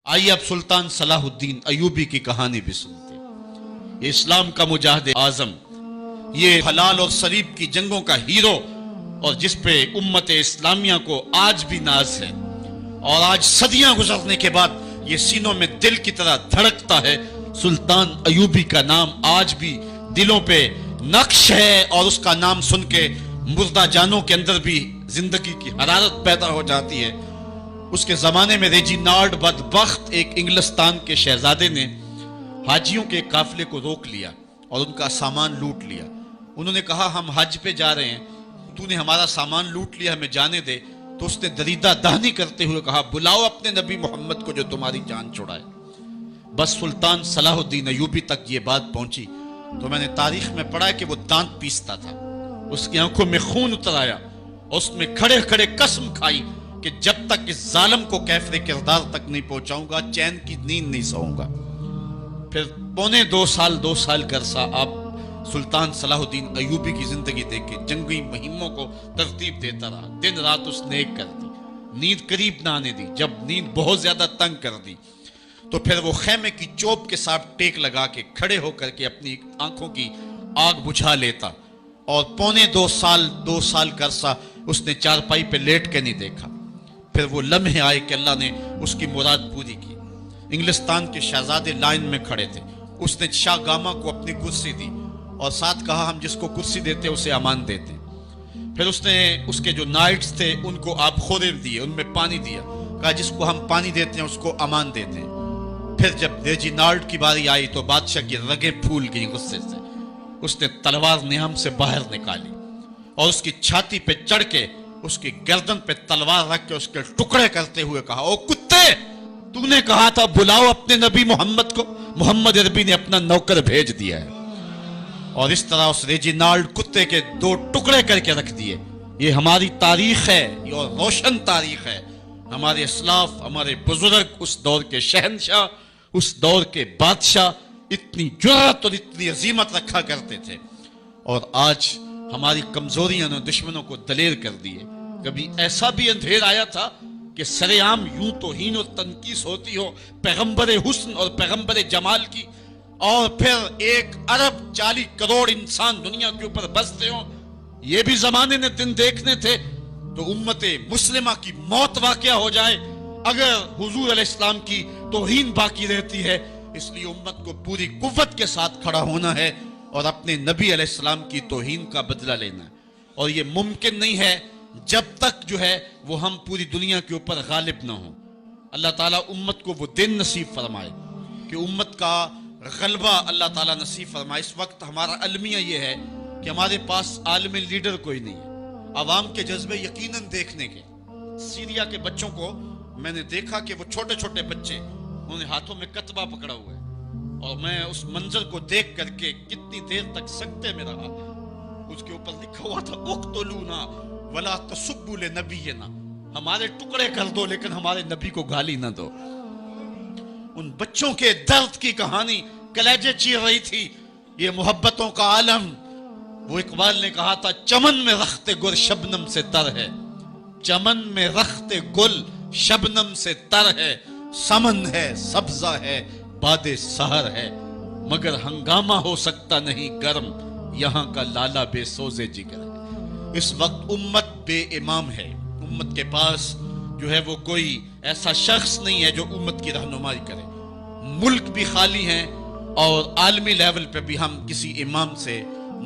آئیے اب سلطان صلاح الدین ایوبی کی کہانی بھی سنتے ہیں۔ یہ اسلام کا مجاہد اعظم، یہ حلال اور صلیب کی جنگوں کا ہیرو، اور جس پہ امت اسلامیہ کو آج بھی ناز ہے، اور آج صدیاں گزرنے کے بعد یہ سینوں میں دل کی طرح دھڑکتا ہے۔ سلطان ایوبی کا نام آج بھی دلوں پہ نقش ہے، اور اس کا نام سن کے مردہ جانوں کے اندر بھی زندگی کی حرارت پیدا ہو جاتی ہے۔ اس کے زمانے میں ریجینالڈ بدبخت ایک انگلستان کے شہزادے نے حاجیوں کے قافلے کو روک لیا اور ان کا سامان لوٹ لیا۔ انہوں نے کہا ہم حج پہ جا رہے ہیں، تو نے ہمارا سامان لوٹ لیا، ہمیں جانے دے۔ تو اس نے دریدہ دہنی کرتے ہوئے کہا بلاؤ اپنے نبی محمد کو جو تمہاری جان چھڑائے۔ بس سلطان صلاح الدین ایوبی تک یہ بات پہنچی تو میں نے تاریخ میں پڑھا کہ وہ دانت پیستا تھا، اس کی آنکھوں میں خون اتر آیا، اور اس میں کھڑے کھڑے قسم کھائی کہ جب تک اس ظالم کو کیفر کردار تک نہیں پہنچاؤں گا چین کی نیند نہیں سوؤں گا۔ پھر پونے دو سال کا عرصہ آپ سلطان صلاح الدین ایوبی کی زندگی دیکھ کے جنگی مہموں کو ترتیب دیتا رہا، دن رات اس نے ایک کر دی، نیند قریب نہ آنے دی۔ جب نیند بہت زیادہ تنگ کر دی تو پھر وہ خیمے کی چوب کے ساتھ ٹیک لگا کے کھڑے ہو کر کے اپنی آنکھوں کی آگ بجھا لیتا، اور پونے دو سال کا عرصہ اس نے چارپائی پہ لیٹ کے نہیں دیکھا۔ پھر وہ لمحے آئے کہ اللہ نے اس کی مراد پوری کی۔ انگلستان کے شہزادے لائن میں کھڑے تھے، اس نے شاہ گاما کو اپنی کرسی دی اور ساتھ کہا ہم جس کو کرسی دیتے اسے امان دیتے۔ پھر اس نے اس کے جو نائٹس تھے ان کو آب خورے دیے، ان میں پانی دیا، کہا جس کو ہم پانی دیتے ہیں اس کو امان دیتے ہیں۔ پھر جب ریجینالڈ کی باری آئی تو بادشاہ کی رگیں پھول گئی غصے سے، اس نے تلوار نیام سے باہر نکالی اور اس کی چھاتی پہ چڑھ کے اس کی گردن پہ تلوار رکھ کے اس کے ٹکڑے کرتے ہوئے کہا او کتے، تو نے کہا تھا بلاؤ اپنے نبی محمد کو، محمد عربی نے اپنا نوکر بھیج دیا ہے۔ اور اس طرح اس ریجینالڈ کتے کے دو ٹکڑے کر کے رکھ دیے۔ یہ ہماری تاریخ ہے، یہ اور روشن تاریخ ہے۔ ہمارے اسلاف، ہمارے بزرگ اس دور کے شہنشاہ، اس دور کے بادشاہ اتنی جرأت اور اتنی عظیمت رکھا کرتے تھے، اور آج ہماری کمزوریاں نے دشمنوں کو دلیر کر دیے۔ کبھی ایسا بھی اندھیر آیا تھا کہ سر عام یوں توہین اور تنقیص ہوتی ہو پیغمبر حسن اور پیغمبر جمال کی، اور پھر 1 ارب 40 کروڑ انسان دنیا کے اوپر بستے ہوں۔ یہ بھی زمانے نے دن دیکھنے تھے تو امت مسلمہ کی موت واقع ہو جائے اگر حضور علیہ السلام کی توہین باقی رہتی ہے۔ اس لیے امت کو پوری قوت کے ساتھ کھڑا ہونا ہے اور اپنے نبی علیہ السلام کی توہین کا بدلہ لینا ہے، اور یہ ممکن نہیں ہے جب تک جو ہے وہ ہم پوری دنیا کے اوپر غالب نہ ہوں۔ اللہ تعالیٰ امت کو وہ دن نصیب فرمائے کہ امت کا غلبہ اللہ تعالیٰ نصیب فرمائے۔ اس وقت ہمارا المیہ یہ ہے کہ ہمارے پاس عالم لیڈر کوئی نہیں ہے، عوام کے جذبے یقیناً دیکھنے کے۔ سیریا کے بچوں کو میں نے دیکھا کہ وہ چھوٹے چھوٹے بچے، انہوں نے ہاتھوں میں کتبہ پکڑا ہوا ہے، اور میں اس منظر کو دیکھ کر کے کتنی دیر تک سکتے میں رہا۔ اس کے اوپر لکھا ہوا تھا اقتلونا ولا تسبوا لنبینا، ہمارے ٹکڑے کر دو لیکن ہمارے نبی کو گالی نہ دو۔ ان بچوں کے درد کی کہانی کلیجے چیر رہی تھی۔ یہ محبتوں کا عالم، وہ اقبال نے کہا تھا چمن میں رخت گل شبنم سے تر ہے، چمن میں رخت گل شبنم سے تر ہے، سمن ہے سبزہ ہے باد سحر ہے، مگر ہنگامہ ہو سکتا نہیں گرم، یہاں کا لالا بے سوزے جگر ہے۔ اس وقت امت بے امام ہے، امت کے پاس جو ہے وہ کوئی ایسا شخص نہیں ہے جو امت کی رہنمائی کرے۔ ملک بھی خالی ہیں اور عالمی لیول پہ بھی ہم کسی امام سے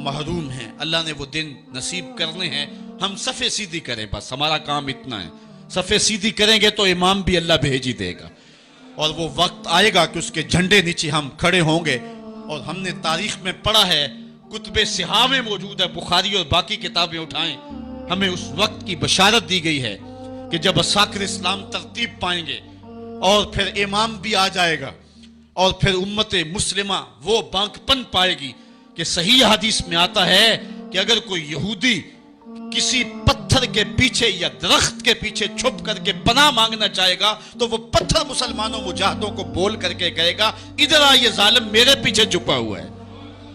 محروم ہیں۔ اللہ نے وہ دن نصیب کرنے ہیں، ہم صفے سیدھی کریں، بس ہمارا کام اتنا ہے۔ صفے سیدھی کریں گے تو امام بھی اللہ بھیج ہی دے گا، اور وہ وقت آئے گا کہ اس کے جھنڈے نیچے ہم کھڑے ہوں گے۔ اور ہم نے تاریخ میں پڑھا ہے، کتب صحاح میں موجود ہے، بخاری اور باقی کتابیں اٹھائیں، ہمیں اس وقت کی بشارت دی گئی ہے کہ جب اساکر اسلام ترتیب پائیں گے اور پھر امام بھی آ جائے گا، اور پھر امت مسلمہ وہ بانکپن پائے گی کہ صحیح حدیث میں آتا ہے کہ اگر کوئی یہودی کسی پتھر کے پیچھے یا درخت کے پیچھے چھپ کر کے پناہ مانگنا چاہے گا تو وہ پتھر مسلمانوں مجاہدوں کو بول کر کے کہے گا ادھر آ، یہ ظالم میرے پیچھے چھپا ہوا ہے۔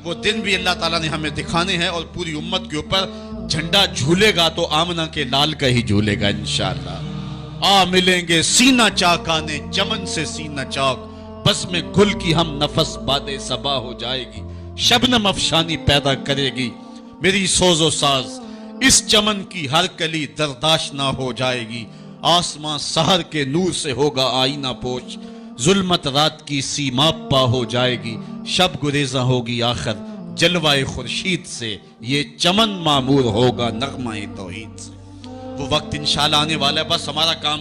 وہ دن بھی اللہ تعالیٰ نے ہمیں دکھانے ہیں، اور پوری امت کے اوپر جھنڈا جھولے گا تو آمنہ کے لال کا ہی جھولے گا انشاءاللہ۔ آ ملیں گے سینہ چاکانے چمن سے سینہ چاک، بس میں گل کی ہم نفس باد صبا ہو جائے گی، شبنم افشانی پیدا کرے گی میری سوز و ساز، اس چمن کی ہر کلی درداشنا ہو جائے گی، آسمان سحر کے نور سے ہوگا آئینہ پوش، ظلمت رات کی سیما پا ہو جائے گی، شب گریزاں ہوگی آخر جلوہ خورشید سے، یہ چمن معمور ہوگا نغمہ توحید سے۔ وہ وقت انشاءاللہ آنے والا ہے، بس ہمارا کام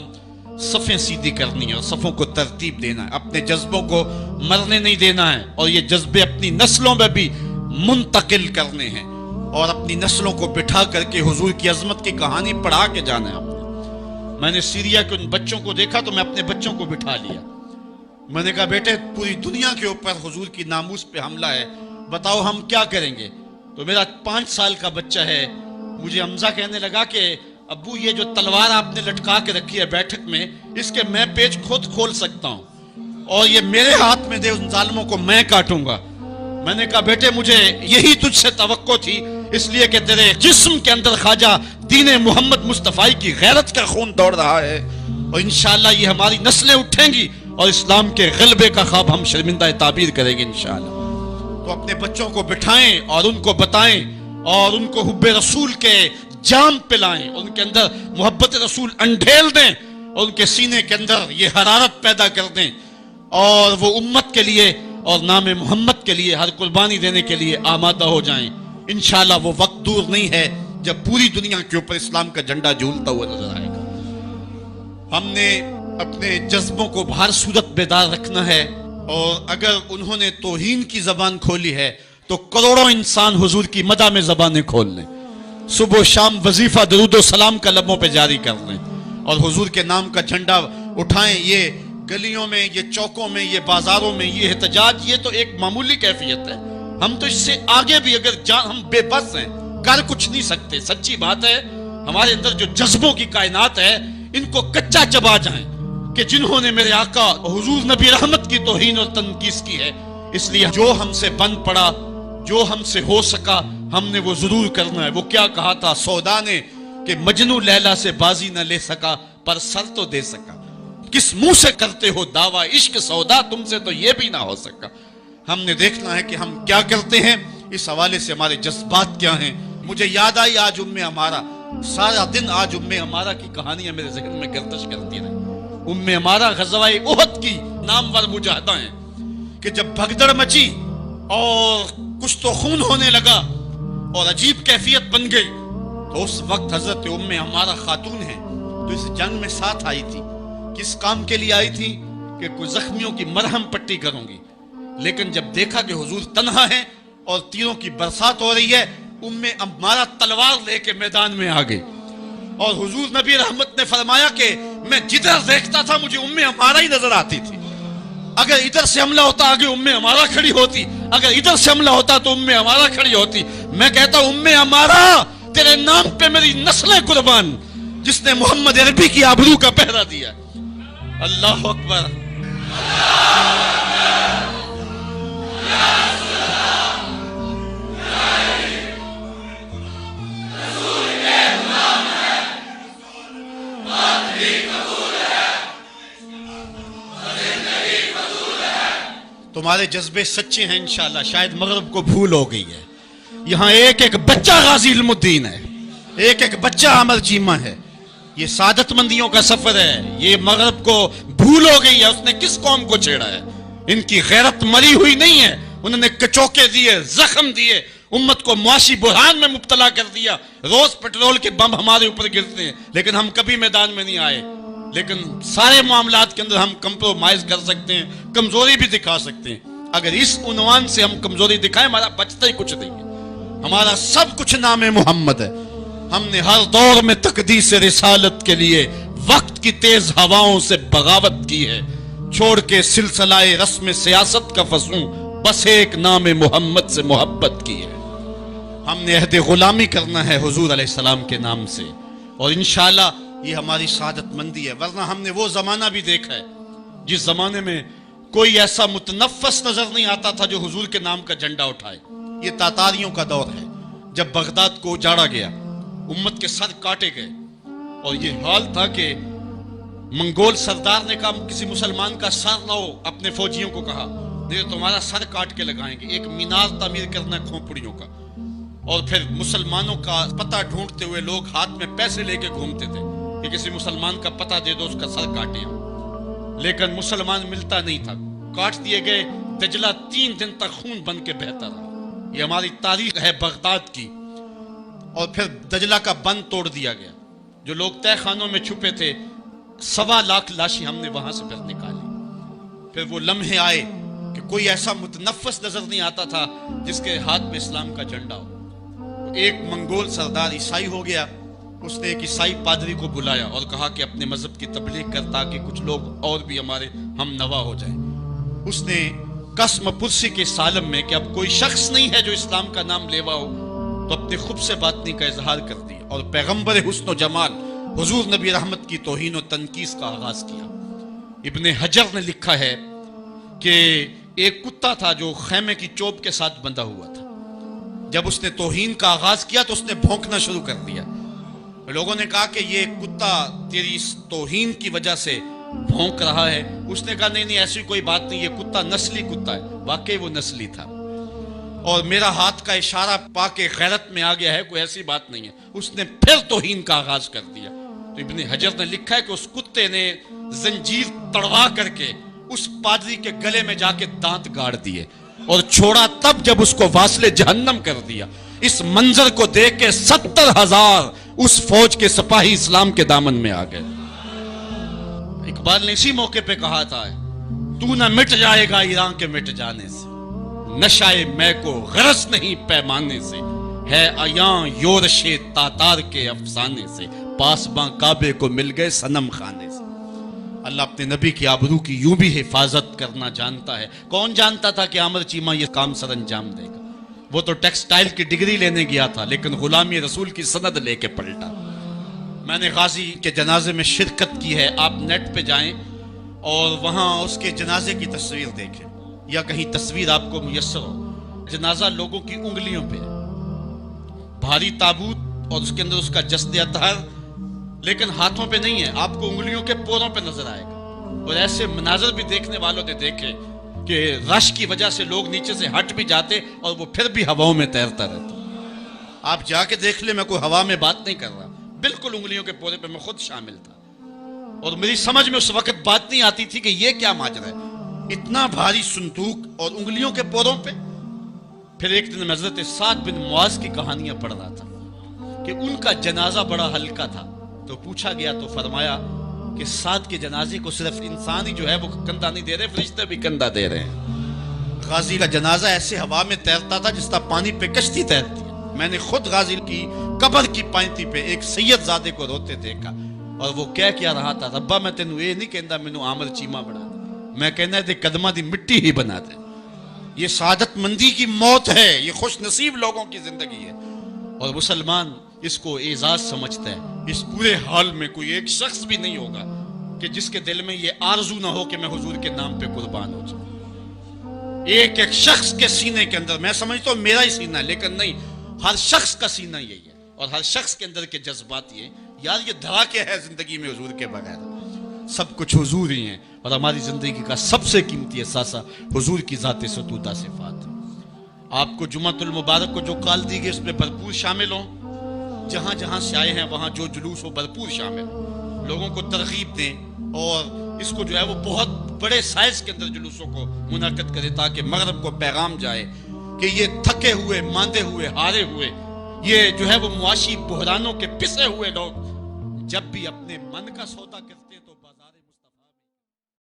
صفیں سیدھی کرنی ہے اور صفوں کو ترتیب دینا ہے، اپنے جذبوں کو مرنے نہیں دینا ہے، اور یہ جذبے اپنی نسلوں میں بھی منتقل کرنے ہیں، اور اپنی نسلوں کو بٹھا کر کے حضور کی عظمت کی کہانی پڑھا کے جانا ہے۔ میں نے سیریا کے ان بچوں کو دیکھا تو میں اپنے بچوں کو بٹھا لیا، میں نے کہا بیٹے پوری دنیا کے اوپر حضور کی ناموس پہ حملہ ہے، بتاؤ ہم کیا کریں گے؟ تو میرا 5 سال کا بچہ ہے، مجھے حمزہ کہنے لگا کہ ابو یہ جو تلوار آپ نے لٹکا کے رکھی ہے بیٹھک میں، اس کے میں پیچ خود کھول سکتا ہوں اور یہ میرے ہاتھ میں دے، ان ظالموں کو میں کاٹوں گا۔ میں نے کہا بیٹے مجھے یہی تجھ سے توقع تھی، اس لیے کہ تیرے جسم کے اندر خواجہ دین محمد مصطفیٰ کی غیرت کا خون دوڑ رہا ہے، اور انشاءاللہ یہ ہماری نسلیں اٹھیں گی اور اسلام کے غلبے کا خواب ہم شرمندہ تعبیر کریں گے انشاءاللہ۔ تو اپنے بچوں کو بٹھائیں اور ان کو بتائیں اور ان کو حب رسول کے جام پلائیں، ان کے اندر محبت رسول انڈھیل دیں اور ان کے سینے کے اندر یہ حرارت پیدا کر دیں، اور وہ امت کے لیے اور نام محمد کے لیے ہر قربانی دینے کے لیے آمادہ ہو جائیں۔ انشاءاللہ وہ وقت دور نہیں ہے جب پوری دنیا کے اوپر اسلام کا جھنڈا جھولتا ہوا نظر آئے گا۔ ہم نے اپنے جذبوں کو ہر صورت بیدار رکھنا ہے، اور اگر انہوں نے توہین کی زبان کھولی ہے تو کروڑوں انسان حضور کی مدح میں زبانیں کھول لیں، صبح و شام وظیفہ درود و سلام کا لبوں پہ جاری کر لیں، اور حضور کے نام کا جھنڈا اٹھائیں۔ یہ گلیوں میں، یہ چوکوں میں، یہ بازاروں میں یہ احتجاج، یہ تو ایک معمولی کیفیت ہے، ہم تو اس سے آگے بھی اگر ہم بے بس ہیں، کر کچھ نہیں سکتے۔ سچی بات ہے، ہمارے اندر جو جذبوں کی کائنات ہے ان کو کچا چبا جائیں کہ جنہوں نے میرے آقا حضور نبی رحمت کی توہین اور تنقیس کی ہے، اس لیے جو ہم سے بن پڑا، جو ہم سے ہو سکا ہم نے وہ ضرور کرنا ہے۔ وہ کیا کہا تھا سودا نے کہ مجنو لیلا سے بازی نہ لے سکا پر سر تو دے سکا، کس منہ سے کرتے ہو دعویٰ عشق سودا، تم سے تو یہ بھی نہ ہو سکا۔ ہم نے دیکھنا ہے کہ ہم کیا کرتے ہیں، اس حوالے سے ہمارے جذبات کیا ہیں۔ مجھے یاد آئی آج عمارہ، سارا دن آج عمارہ کی کہانیاں میرے ذہن میں گردش کرتی رہی۔ عمارہ غزوہ احد کی نامور مجاہدہ ہیں کہ جب بھگدڑ مچی اور کچھ تو خون ہونے لگا اور عجیب کیفیت بن گئی، تو اس وقت حضرت عمارہ خاتون ہیں تو اس جنگ میں ساتھ آئی تھی۔ کس کام کے لیے آئی تھی؟ کہ کوئی زخمیوں کی مرہم پٹی کروں گی، لیکن جب دیکھا کہ حضور تنہا ہیں اور تیروں کی برسات ہو رہی ہے، عمارہ تلوار لے کے میدان میں آ گئی، اور حضور نبی رحمت نے فرمایا کہ میں جدھر دیکھتا تھا مجھے عمارہ ہی نظر آتی تھی۔ اگر ادھر سے حملہ ہوتا آگے عمارہ کھڑی ہوتی، اگر ادھر سے حملہ ہوتا تو عمارہ کھڑی ہوتی۔ میں کہتا ہوں عمارہ تیرے نام پہ میری نسلیں قربان، جس نے محمد عربی کی آبرو کا پہرا دیا۔ اللہ اکبر۔ تمہارے جذبے سچے ہیں انشاءاللہ، شاید مغرب کو بھول ہو گئی ہے۔ یہاں ایک ایک بچہ غازی علم الدین ہے، ایک ایک بچہ عمر چیمہ ہے۔ یہ سعادت مندیوں کا سفر ہے، یہ مغرب کو بھول ہو گئی ہے۔ اس نے کس قوم کو چھیڑا ہے؟ ان کی غیرت مری ہوئی نہیں ہے، انہوں نے کچوکے دیے، زخم دیے، امت کو معاشی بحران میں مبتلا کر دیا۔ روز پیٹرول کے بم ہمارے اوپر گرتے ہیں لیکن ہم کبھی میدان میں نہیں آئے۔ لیکن سارے معاملات کے اندر ہم کمپرومائز کر سکتے ہیں، کمزوری بھی دکھا سکتے ہیں۔ اگر اس عنوان سے ہم کمزوری دکھائیں ہمارا بچتا ہی کچھ نہیں ہے، ہمارا سب کچھ نام محمد ہے۔ ہم نے ہر دور میں تقدیس رسالت کے لیے وقت کی تیز ہواؤں سے بغاوت کی ہے، چھوڑ کے سلسلہ رسم سیاست کا فسوں بس ایک نام محمد سے محبت کی ہے۔ ہم نے عہد غلامی کرنا ہے حضور علیہ السلام کے نام سے، اور انشاءاللہ یہ ہماری سعادت مندی ہے۔ ورنہ ہم نے وہ زمانہ بھی دیکھا ہے جس زمانے میں کوئی ایسا متنفس نظر نہیں آتا تھا جو حضور کے نام کا جھنڈا اٹھائے۔ یہ تاتاریوں کا دور ہے، جب بغداد کو اجاڑا گیا، امت کے سر کاٹے گئے، اور یہ حال تھا کہ منگول سردار نے کہا کسی مسلمان کا سر لاؤ، اپنے فوجیوں کو کہا، نہیں تو تمہارا سر کاٹ کے لگائیں گے۔ ایک مینار تعمیر کرنا ہے کھوپڑیوں کا، اور پھر مسلمانوں کا پتہ ڈھونڈتے ہوئے لوگ ہاتھ میں پیسے لے کے گھومتے تھے کہ کسی مسلمان کا پتہ دے دو، اس کا سر کاٹیں ہم، لیکن مسلمان ملتا نہیں تھا، کاٹ دیے گئے۔ دجلہ 3 دن تک خون بن کے بہتا رہا۔ یہ ہماری تاریخ ہے بغداد کی۔ اور پھر دجلہ کا بند توڑ دیا گیا، جو لوگ تہہ خانوں میں چھپے تھے 1.25 لاکھ لاشیں ہم نے وہاں سے پھر نکالی۔ پھر وہ لمحے آئے کہ کوئی ایسا متنفس نظر نہیں آتا تھا جس کے ہاتھ میں اسلام کا جھنڈا ہو۔ ایک منگول سردار عیسائی ہو گیا، اس نے ایک عیسائی پادری کو بلایا اور کہا کہ اپنے مذہب کی تبلیغ کر تاکہ کچھ لوگ اور بھی ہمارے ہم نوا ہو جائیں۔ اس نے قسم پرسی کے سالم میں کہ اب کوئی شخص نہیں ہے جو اسلام کا نام لیوا ہو، تو اپنے خب سے باطنی کا اظہار کر دیا اور پیغمبر حسن و جمال حضور نبی رحمت کی توہین و تنقیص کا آغاز کیا۔ ابن حجر نے لکھا ہے کہ ایک کتا تھا جو خیمے کی چوب کے ساتھ بندھا ہوا تھا، جب اس نے توہین کا آغاز کیا تو اس نے بھونکنا شروع کر دیا۔ لوگوں نے کہا کہ یہ کتا تیری اس توہین کی وجہ سے بھونک رہا ہے۔ اس نے کہا نہیں ایسی کوئی بات نہیں، یہ کتا نسلی کتا ہے۔ واقعی وہ نسلی تھا، اور میرا ہاتھ کا اشارہ پا کے غیرت میں آ گیا ہے، کوئی ایسی بات نہیں ہے۔ اس نے پھر توہین کا آغاز کر دیا۔ تو ابن حجر نے لکھا ہے کہ اس کتے نے زنجیر تڑوا کر کے اس پادری کے گلے میں جا کے دانت گاڑ دیے اور چھوڑا تب جب اس کو واصل جہنم کر دیا۔ اس منظر کو دیکھ کے 70,000 اس فوج کے سپاہی اسلام کے دامن میں آ گئے۔ اقبال نے اسی موقع پہ کہا تھا، تو نہ مٹ جائے گا ایران کے مٹ جانے سے، نشائے میں کو غرض نہیں پیمانے سے، ہے عیاں یورش تاتار کے افسانے سے، پاسباں کعبے کو مل گئے صنم خانے سے۔ اللہ اپنے نبی کی آبرو کی یوں بھی حفاظت کرنا جانتا ہے۔ کون جانتا تھا کہ عامر چیمہ یہ کام سر انجام دے گا؟ وہ تو ٹیکسٹائل کی ڈگری لینے گیا تھا، لیکن غلامی رسول کی سند لے کے پلٹا۔ میں نے غازی کے جنازے میں شرکت کی ہے، آپ نیٹ پہ جائیں اور وہاں اس کے جنازے کی تصویر دیکھیں، یا کہیں تصویر آپ کو میسر ہو۔ جنازہ لوگوں کی انگلیوں پہ ہے، بھاری تابوت اور اس کے اندر اس کا جسد اطہر، لیکن ہاتھوں پہ نہیں ہے، آپ کو انگلیوں کے پوروں پہ نظر آئے گا۔ اور ایسے مناظر بھی دیکھنے والوں نے دیکھے کہ رش کی وجہ سے لوگ نیچے سے ہٹ بھی جاتے اور وہ پھر بھی ہواؤں میں تیرتا رہتا۔ آپ جا کے دیکھ لیں، میں کوئی ہوا میں بات نہیں کر رہا، بالکل انگلیوں کے پورے پہ میں خود شامل تھا، اور میری سمجھ میں اس وقت بات نہیں آتی تھی کہ یہ کیا ماجرا ہے، اتنا بھاری صندوق اور انگلیوں کے پوروں پہ۔ پھر ایک دن میں حضرت سعد بن معاذ کی کہانیاں پڑھ رہا تھا کہ ان کا جنازہ بڑا ہلکا تھا، تو پوچھا گیا تو فرمایا کہ سعد کے جنازے کو صرف انسان ہی جو ہے وہ کندھا نہیں دے رہے، فرشتے بھی کندھا دے رہے ہیں۔ غازی کا جنازہ ایسے ہوا میں تیرتا تھا جس طرح پانی پہ کشتی تیرتی ہے۔ میں نے خود غازی کی قبر کی پائنتی پہ ایک سید زادے کو روتے دیکھا، اور وہ کیا رہا تھا، ربا میں تینوں یہ نہیں کہندا مینوں عامر چیمہ بنا دے، میں کہنا ہے قدمہ دی مٹی ہی بنا دے۔ یہ سعادت مندی کی موت ہے، یہ خوش نصیب لوگوں کی زندگی ہے، اور مسلمان اس کو اعزاز سمجھتا ہے۔ اس پورے حال میں کوئی ایک شخص بھی نہیں ہوگا کہ جس کے دل میں یہ آرزو نہ ہو کہ میں حضور کے نام پہ قربان ہو جاؤں۔ ایک ایک شخص کے سینے کے اندر، میں سمجھتا ہوں میرا ہی سینہ ہے، لیکن نہیں، ہر شخص کا سینہ یہی ہے، اور ہر شخص کے اندر کے جذبات یہ یار یہ دھڑا کے ہے زندگی میں حضور کے بغیر، سب کچھ حضور ہی ہیں، اور ہماری زندگی کا سب سے قیمتی اثاثہ حضور کی ذات ستودہ صفات ہے۔ آپ کو جمعۃ المبارک کو جو کال دی گئی اس میں بھرپور شامل ہوں، جہاں جہاں سے آئے ہیں وہاں جو جلوس ہو بھرپور شامل ہوں، لوگوں کو ترغیب دیں، اور اس کو جو ہے وہ بہت بڑے سائز کے اندر جلوسوں کو منعقد کرے تاکہ مغرب کو پیغام جائے کہ یہ تھکے ہوئے، ماندے ہوئے، ہارے ہوئے، یہ جو ہے وہ معاشی بحرانوں کے پسے ہوئے لوگ جب بھی اپنے من کا سودا کرتے ہیں تو